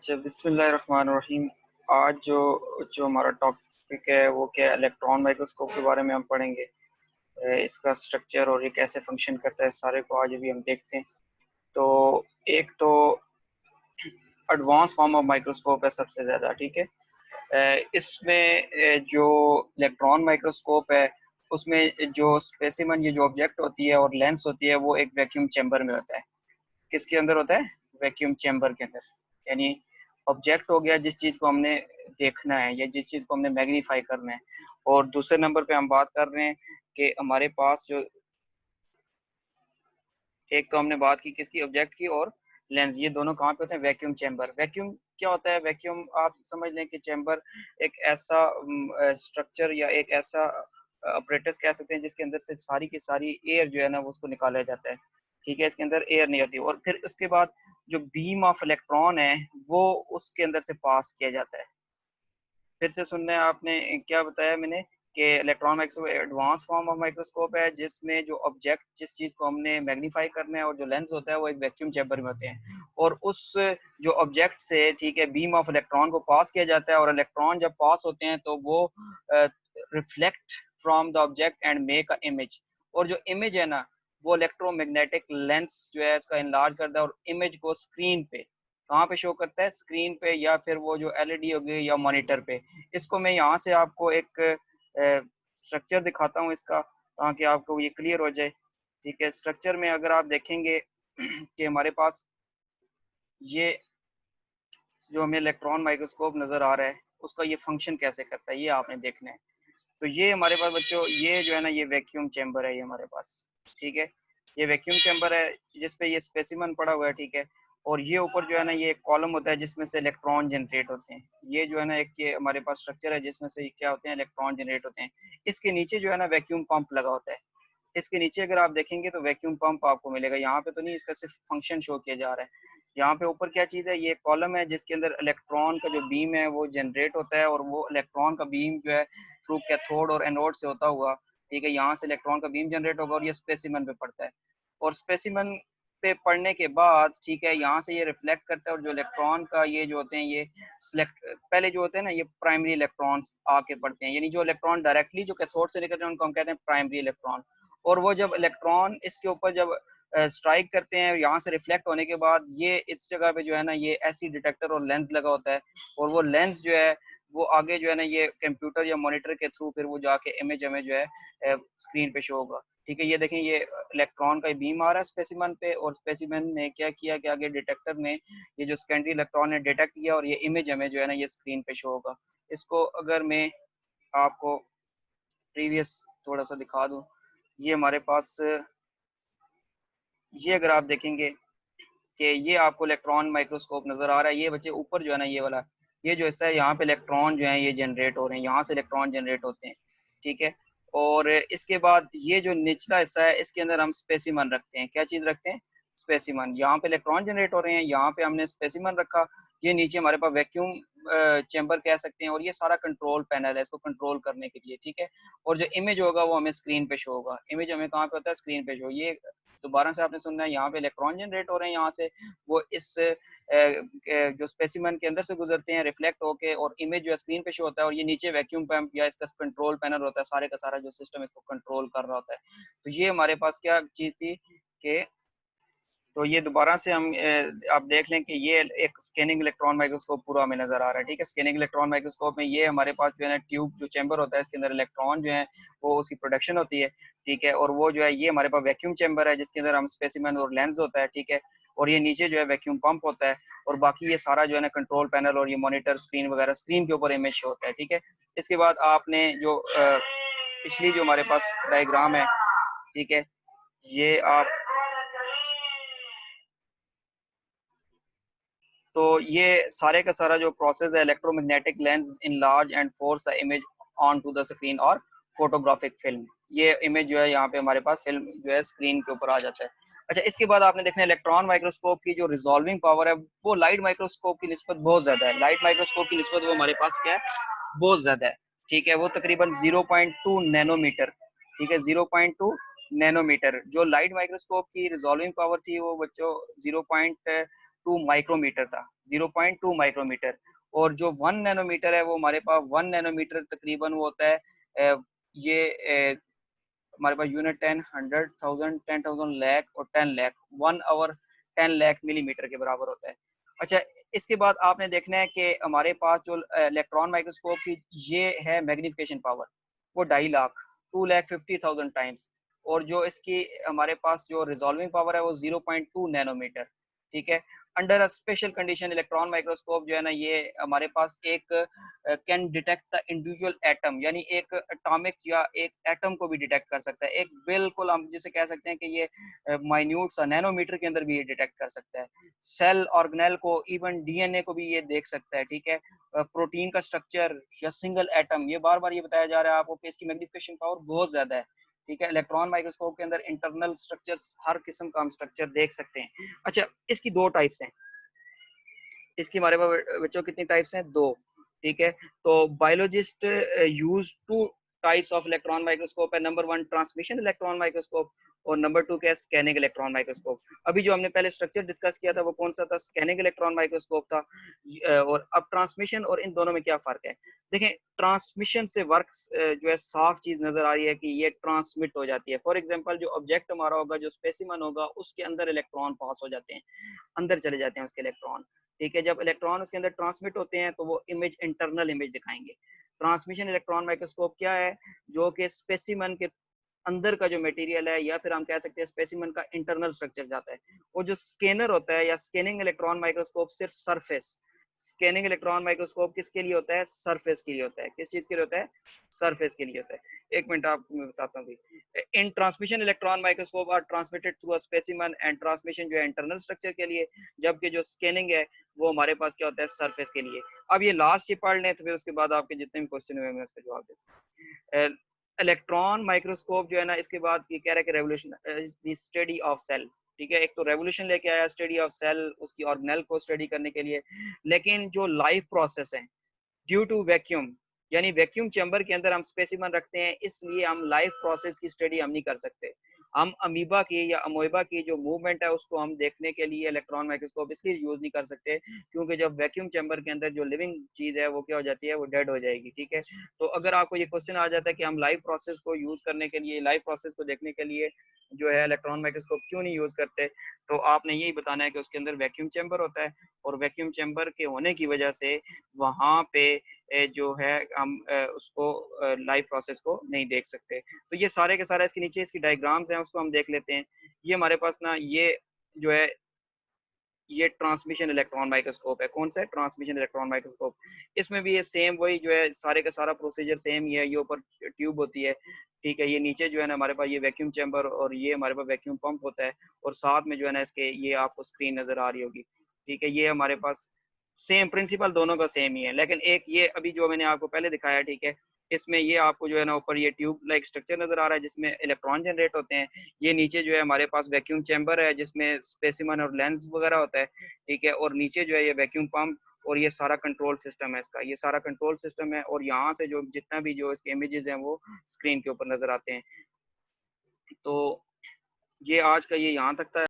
अच्छा, बिस्मिल्लाहिर्रहमानिर्रहीम। आज जो जो हमारा टॉपिक है वो क्या इलेक्ट्रॉन माइक्रोस्कोप के बारे में हम पढ़ेंगे। इसका स्ट्रक्चर और ये कैसे फंक्शन करता है सारे को आज अभी हम देखते हैं। तो एक तो एडवांस फॉर्म ऑफ माइक्रोस्कोप है सबसे ज़्यादा, ठीक है। इसमें जो इलेक्ट्रॉन माइक्रोस्कोप है उसमें जो स्पेसिमन ये जो ऑब्जेक्ट होती है और लेंस होती है वो एक वैक्यूम चैम्बर में होता है। किसके अंदर होता है? वैक्यूम चैम्बर के अंदर। यानी ऑब्जेक्ट हो गया जिस चीज को हमने देखना है या जिस चीज को हमने मैग्नीफाई करना है। और दूसरे नंबर पे हम बात कर रहे हैं कि हमारे पास जो एक तो हमने बात की किसकी, ऑब्जेक्ट की, और लेंस, ये दोनों कहाँ पे होते हैं? Vacuum chamber. वैक्यूम क्या होता है? वैक्यूम आप समझ लें कि चैम्बर एक ऐसा स्ट्रक्चर या एक ऐसा ऑपरेटर्स कह सकते हैं जिसके अंदर से सारी की सारी एयर जो है ना वो उसको निकाला जाता है, ठीक है। इसके अंदर एयर नहीं होती और फिर उसके बाद जो बीम ऑफ इलेक्ट्रॉन है वो उसके अंदर से पास किया जाता है। फिर से सुनना है आपने, क्या बताया मैंने कि electron microscope advance form of microscope है जिसमें जो ऑब्जेक्ट जिस चीज को हमने मैग्नीफाई करना है और जो लेंस होता है वो एक वैक्यूम चैम्बर में होते हैं और उस जो ऑब्जेक्ट से, ठीक है, बीम ऑफ इलेक्ट्रॉन को पास किया जाता है और इलेक्ट्रॉन जब पास होते हैं तो वो reflect from the object and make a image. और जो इमेज है ना वो इलेक्ट्रोमैग्नेटिक लेंस जो है इसका इनलार्ज करता है और इमेज को स्क्रीन पे कहाँ पे शो करता है? स्क्रीन पे या फिर वो जो एलईडी हो गई या मॉनिटर पे। इसको मैं यहाँ से आपको एक स्ट्रक्चर दिखाता हूँ इसका ताकि आपको ये क्लियर हो जाए, ठीक है। स्ट्रक्चर में अगर आप देखेंगे कि हमारे पास ये जो हमें इलेक्ट्रॉन माइक्रोस्कोप नजर आ रहा है उसका ये फंक्शन कैसे करता है ये आपने देखना है। तो ये हमारे पास बच्चों ये जो है ना ये वैक्यूम चैम्बर है ये हमारे पास, ठीक है। ये वैक्यूम चैम्बर है जिसपे ये स्पेसिमन पड़ा हुआ है, ठीक है। और ये ऊपर जो है ना ये एक कॉलम होता है जिसमें से इलेक्ट्रॉन जनरेट होते हैं। ये जो है ना एक ये हमारे पास स्ट्रक्चर है जिसमें से क्या होते हैं? इलेक्ट्रॉन जनरेट होते हैं। इसके नीचे जो है ना वैक्यूम पंप लगा होता है। इसके नीचे अगर आप देखेंगे तो वैक्यूम पंप आपको मिलेगा। यहाँ पे तो नहीं, इसका सिर्फ फंक्शन शो किया जा रहा है। यहाँ पे ऊपर क्या चीज है? ये कॉलम है जिसके अंदर इलेक्ट्रॉन का जो बीम है वो जनरेट होता है और वो इलेक्ट्रॉन का बीम जो है थ्रू कैथोड और एनोड से होता हुआ, ठीक है, यहाँ से इलेक्ट्रॉन का बीम जनरेट होगा और ये स्पेसिमन पे पड़ता है। और स्पेसिमन पे पड़ने के बाद, ठीक है, यहाँ से ये रिफ्लेक्ट करता है और जो इलेक्ट्रॉन का ये जो होते हैं ये सिलेक्ट पहले जो होते हैं ना ये प्राइमरी इलेक्ट्रॉन्स आके पड़ते हैं। यानी जो इलेक्ट्रॉन डायरेक्टली जो कैथोड से निकलते हैं उनको हम कहते हैं प्राइमरी इलेक्ट्रॉन। और वो जब इलेक्ट्रॉन इसके ऊपर जब स्ट्राइक करते हैं यहाँ से रिफ्लेक्ट होने के बाद ये इस जगह पे जो है ना ये ऐसी डिटेक्टर और लेंस लगा होता है और वो लेंस जो है वो आगे जो है ना ये कंप्यूटर या मॉनिटर के थ्रू फिर वो जाके इमेज हमें जो है स्क्रीन पे शो होगा, ठीक है। ये देखें ये इलेक्ट्रॉन का बीम आ रहा है स्पेसिमन पे और स्पेसिमन ने क्या किया कि आगे डिटेक्टर ने ये जो सेकेंडरी इलेक्ट्रॉन ने डिटेक्ट किया और ये इमेज हमें जो है ना ये स्क्रीन पे शो होगा। इसको अगर मैं आपको प्रीवियस थोड़ा सा दिखा दूं, ये हमारे पास ये अगर आप देखेंगे कि ये आपको इलेक्ट्रॉन माइक्रोस्कोप नजर आ रहा है। ये बच्चे ऊपर जो है ना ये वाला ये जो हिस्सा है यहाँ पे इलेक्ट्रॉन जो है ये जनरेट हो रहे हैं, यहाँ से इलेक्ट्रॉन जनरेट होते हैं, ठीक है। और इसके बाद ये जो निचला हिस्सा है इसके अंदर हम स्पेसिमन रखते हैं। क्या चीज रखते हैं? स्पेसिमन। यहाँ पे इलेक्ट्रॉन जनरेट हो रहे हैं, यहाँ पे हमने स्पेसिमन रखा। ये नीचे हमारे पास वैक्यूम चैम्बर कह सकते हैं और ये सारा कंट्रोल पैनल है इसको कंट्रोल करने के लिए, ठीक है। और जो इमेज होगा वो हमें स्क्रीन पे शो होगा। इमेज हमें कहाँ पे होता है? स्क्रीन पे शो। ये दोबारा से आपने सुनना है, यहाँ पे इलेक्ट्रॉन जनरेट हो रहे हैं, यहाँ से वो इस जो स्पेसिमन के अंदर से गुजरते हैं रिफ्लेक्ट होके और इमेज जो है स्क्रीन पे शो होता है और ये नीचे वैक्यूम पंप या इसका कंट्रोल पैनल होता है, सारे का सारा जो सिस्टम इसको कंट्रोल कर रहा होता है। तो ये हमारे पास क्या चीज थी कि तो ये दोबारा से हम आप देख लें कि ये एक स्कैनिंग इलेक्ट्रॉन माइक्रोस्कोप पूरा हमें नजर आ रहा है, ठीक है। स्कैनिंग इलेक्ट्रॉन माइक्रोस्कोप में ये हमारे पास जो है ना ट्यूब जो चैम्बर होता है इसके अंदर इलेक्ट्रॉन जो है वो उसकी प्रोडक्शन होती है, ठीक है। और वो जो है ये हमारे पास वैक्यूम चैम्बर है जिसके अंदर हम स्पेसिमेन और लेंस होता है, ठीक है। और ये नीचे जो है वैक्यूम पंप होता है और बाकी ये सारा जो है ना कंट्रोल पैनल और ये मॉनिटर स्क्रीन वगैरह स्क्रीन के ऊपर इमेज शो होता है, ठीक है। इसके बाद आपने जो पिछली जो हमारे पास डायग्राम है, ठीक है, ये आप तो ये सारे का सारा जो प्रोसेस है electromagnetic lens enlarge and force the image on to the screen और फोटोग्राफिक फिल्म। ये इमेज जो है यहाँ पे हमारे पास फिल्म जो है स्क्रीन के ऊपर आ जाता है। अच्छा, इसके बाद आपने देखना है इलेक्ट्रॉन माइक्रोस्कोप की जो रिजॉल्विंग पावर है वो लाइट माइक्रोस्कोप की निस्बत बहुत ज्यादा है। लाइट माइक्रोस्कोप की निस्बत वो हमारे पास क्या है? बहुत ज्यादा है, ठीक है। वो तकरीबन 0.2 नैनोमीटर, ठीक है, 0.2 नैनोमीटर। जो लाइट माइक्रोस्कोप की रिजॉल्विंग पावर थी वो बच्चों 0. 0.2 माइक्रोमीटर था, 0.2 माइक्रोमीटर। और जो 1 नैनोमीटर है वो हमारे पास 1 नैनोमीटर तकरीबन वो होता है ये हमारे पास यूनिट 10, 100,000, 10,000, लाख और 10 लाख, 1 आवर 10 लाख मिलीमीटर के बराबर होता है। अच्छा, इसके बाद आपने देखना है कि हमारे पास जो इलेक्ट्रॉन माइक्रोस्कोप की ये है मैग्निफिकेशन पावर, वो 2.5 लाख, 2,50,000 टाइम्स। और जो इसकी हमारे पास जो रिजॉल्विंग पावर है वो 0.2 नैनोमीटर। ठीक है। Under a special condition electron microscope जो है ना ये हमारे पास एक can detect the individual atom, यानी एक एटॉमिक या एक एटम को भी डिटेक्ट कर सकता है, एक बिल्कुल हम जिसे कह सकते हैं कि ये माइन्यूट सा नैनोमीटर के अंदर भी ये डिटेक्ट कर सकता है। सेल ऑर्गेनेल को, इवन डीएनए को भी ये देख सकता है। ठीक है। प्रोटीन का स्ट्रक्चर या सिंगल एटम, ये बार बार ये बताया जा रहा है आपको कि इसकी मैग्निफिकेशन पावर बहुत ज्यादा है। ठीक है। इलेक्ट्रॉन माइक्रोस्कोप के अंदर इंटरनल स्ट्रक्चर्स, हर किस्म का हम स्ट्रक्चर देख सकते हैं। अच्छा, इसकी दो टाइप्स हैं। इसकी हमारे पास बच्चों कितनी टाइप्स हैं? दो। ठीक है। तो biologist use two types of electron microscope है। Number one transmission electron microscope, और नंबर टू क्या है? Scanning electron microscope. अभी जो हमने पहले स्ट्रक्चर डिस्कस किया था वो कौन सा था? स्कैनिंग इलेक्ट्रॉन माइक्रोस्कोप था। और अब ट्रांसमिशन और इन दोनों में क्या फर्क है? देखें, ट्रांसमिशन से वर्क जो है साफ चीज नजर आ रही है कि ये ट्रांसमिट हो जाती है। फॉर एग्जाम्पल, जो ऑब्जेक्ट हमारा होगा, जो स्पेसिमन होगा, उसके अंदर इलेक्ट्रॉन पास हो जाते हैं, अंदर चले जाते हैं उसके इलेक्ट्रॉन। ठीक है। जब इलेक्ट्रॉन उसके अंदर ट्रांसमिट होते हैं तो वो इमेज इंटरनल इमेज दिखाएंगे। ट्रांसमिशन इलेक्ट्रॉन माइक्रोस्कोप क्या है? जो कि स्पेसिमन के अंदर का जो मटेरियल है, या फिर हम कह सकते हैं स्पेसिमन का इंटरनल स्ट्रक्चर जाता है। और जो स्कैनर होता है या स्कैनिंग इलेक्ट्रॉन माइक्रोस्कोप सिर्फ सरफेस। स्कैनिंग इलेक्ट्रॉन माइक्रोस्कोप किसके लिए होता है? सरफेस के लिए होता है। किस चीज के लिए होता है? सरफेस के लिए होता है। एक मिनट आपको मैं बताता हूँ। In transmission electron microscope are transmitted through a specimen, and transmission जो है इंटरनल स्ट्रक्चर के लिए, जबकि जो स्कैनिंग है वो हमारे पास क्या होता है? सरफेस के लिए। अब ये लास्ट ये पढ़ लें तो फिर उसके बाद आपके जितने भी क्वेश्चन हुए मैं उसका जवाब देता हूँ। इलेक्ट्रॉन माइक्रोस्कोप जो है ना, इसके बाद ये कह रहा है कि revolution the study of cell. ठीक है। एक तो रेवोल्यूशन लेके आया स्टडी ऑफ सेल, उसकी ऑर्गेनेल को स्टडी करने के लिए। लेकिन जो लाइफ प्रोसेस है ड्यू टू वैक्यूम, यानी वैक्यूम चैम्बर के अंदर हम स्पेसिमन रखते हैं, इसलिए हम लाइफ प्रोसेस की स्टडी हम नहीं कर सकते। हम अमीबा की या अमोइबा की जो मूवमेंट है उसको हम देखने के लिए इलेक्ट्रॉन माइक्रोस्कोप इसलिए यूज नहीं कर सकते, क्योंकि जब वैक्यूम चैम्बर के अंदर जो लिविंग चीज है वो क्या हो जाती है? वो डेड हो जाएगी। ठीक है। तो अगर आपको ये क्वेश्चन आ जाता है कि हम लाइव प्रोसेस को यूज करने के लिए, लाइव प्रोसेस को देखने के लिए जो है इलेक्ट्रॉन माइक्रोस्कोप क्यों नहीं यूज करते, तो आपने यही बताना है कि उसके अंदर वैक्यूम चैम्बर होता है, और वैक्यूम चैम्बर के होने की वजह से वहां पे जो है हम उसको लाइव प्रोसेस को नहीं देख सकते। तो ये सारे के सारे इसके नीचे इसकी डायग्राम्स हैं, उसको हम देख लेते हैं। ये हमारे पास ना ये जो है ये ट्रांसमिशन इलेक्ट्रॉन माइक्रोस्कोप है। कौन सा है? Transmission electron microscope. इसमें भी ये सेम वही जो है सारे का सारा प्रोसीजर सेम ही है। ये ऊपर ट्यूब होती है। ठीक है। ये नीचे जो है ना हमारे पास ये वैक्यूम चैम्बर, और ये हमारे पास वैक्यूम पंप होता है, और साथ में जो है ना इसके ये आपको स्क्रीन नजर आ रही होगी। ठीक है। ये हमारे पास सेम प्रिंसिपल दोनों का सेम ही है, लेकिन एक ये अभी जो मैंने आपको पहले दिखाया, ठीक है, इसमें ये आपको जो है ना ऊपर ये ट्यूब लाइक स्ट्रक्चर नजर आ रहा है जिसमें इलेक्ट्रॉन जनरेट होते हैं। ये नीचे जो है हमारे पास वैक्यूम चैम्बर है जिसमें स्पेसिमन और लेंस वगैरह होता है। ठीक है। और नीचे जो है ये वैक्यूम पंप, और ये सारा कंट्रोल सिस्टम है इसका, ये सारा कंट्रोल सिस्टम है। और यहाँ से जो जितना भी जो इसके इमेजेस हैं वो स्क्रीन के ऊपर नजर आते हैं। तो ये आज का ये यहाँ तक था।